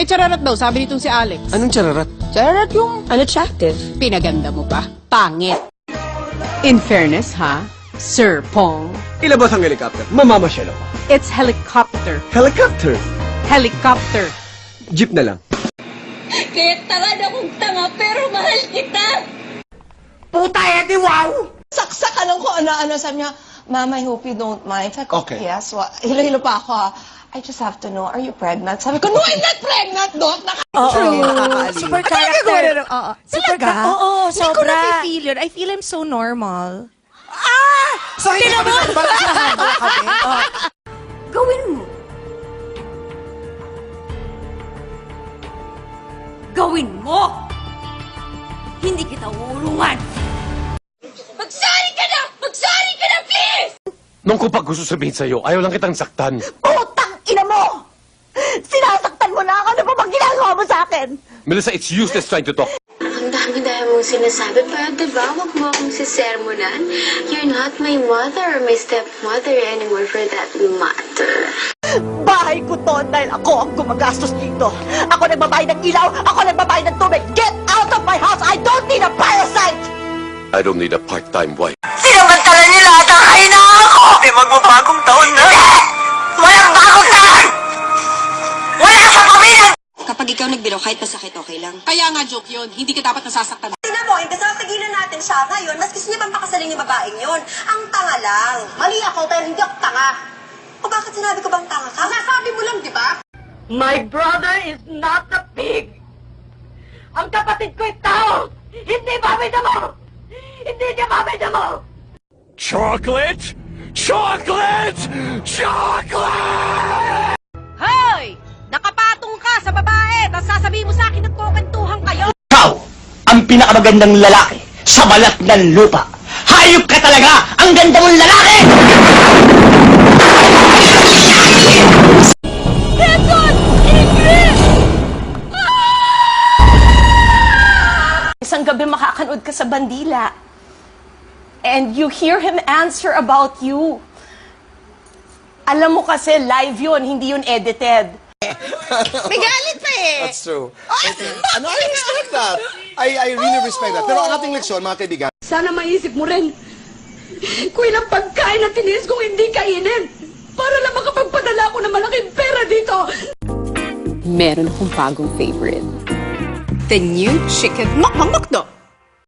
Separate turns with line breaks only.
May chararat daw, sabi nitong si Alex.
Anong chararat?
Chararat yung unattractive.
Pinaganda mo pa. Pangit. In fairness, ha? Sir Pong.
Ilabas ang helicopter. Mamamasyal ako.
It's helicopter.
Helicopter?
Helicopter.
Jeep na lang.
Kaya tangad akong tanga, pero mahal kita!
Puta, Eddie, wow!
Saksakan lang ko ano-ano. Sabi niya, Mama, I hope you don't mind. Sabi ko,
Okay.
yes. Hilo-hilo pa ako, ha. I just have to know, are you pregnant? Sabi ko, no, I'm not pregnant, Doc.
Super character. Super
Talaga?
Oo,
Hindi ko
sobra.
na-feel yun. I feel I'm so normal.
So, hindi kami nagbalaksahan kami.
Gawin mo! Gawin mo! Hindi kita uurungan! Magsari ka na! Magsari ka na, please!
Nung ko pa gusto sabihin sa'yo, ayaw lang kitang saktan.
Putang ina mo! Sinasaktan mo na ako. Ano pa bang ginagawa mo sa akin?
Melissa, it's useless trying to talk.
Ang dami-dami mong sinasabi, pero diba, wag mo akong sisermonan. You're not my mother or my stepmother anymore for that matter.
Bahay ko to dahil ako ang gumagastos dito. Ako nagbabayad ng ilaw, ako nagbabayad ng tubig. Get out of my house! I don't need a parasite!
I don't need a part-time wife.
Sinamantala niyo lahat ang kahinaan ko! Di magbabagong taon na! Walang bagong taon! Wala sa pamilya!
Kapag ikaw nagbiro, kahit masakit, okay lang.
Kaya nga joke yun. Hindi ka dapat nasasaktan.
Tingnan mo, imbes na tigilan natin siya ngayon, mas gusto niya pang pakasalin yung babaeng yun. Ang tanga lang. Mali ako, pero hindi ako tanga. O bakit sinabi ko bang tanga ka? Nasabi mo lang, di ba?
My brother is not a pig! Ang kapatid ko'y tao! Hindi babay mo! Hindi niya babay mo!
Chocolate? Chocolate! Chocolate!
Hoy! Nakapatong ka sa babae, tapos sasabihin mo sa akin nagkukwentuhan kayo.
Ikaw ang pinakamagandang lalaki sa balat ng lupa. Hayop ka talaga! Ang ganda mong lalaki!
Isang gabi makakanood ka sa bandila. And you hear him answer about you. Alam mo kasi live yun, hindi yun edited.
May galit pa eh!
That's true. Ano, I respect that. I really respect that. Pero ang ating leksyon, mga kaibigan,
Sana maisip mo rin, kung ilang pagkain na tiniis kong hindi kainin, para lang makapagpadala ko ng malaking pera dito.
Meron akong bagong favorite.
The new chicken McDo.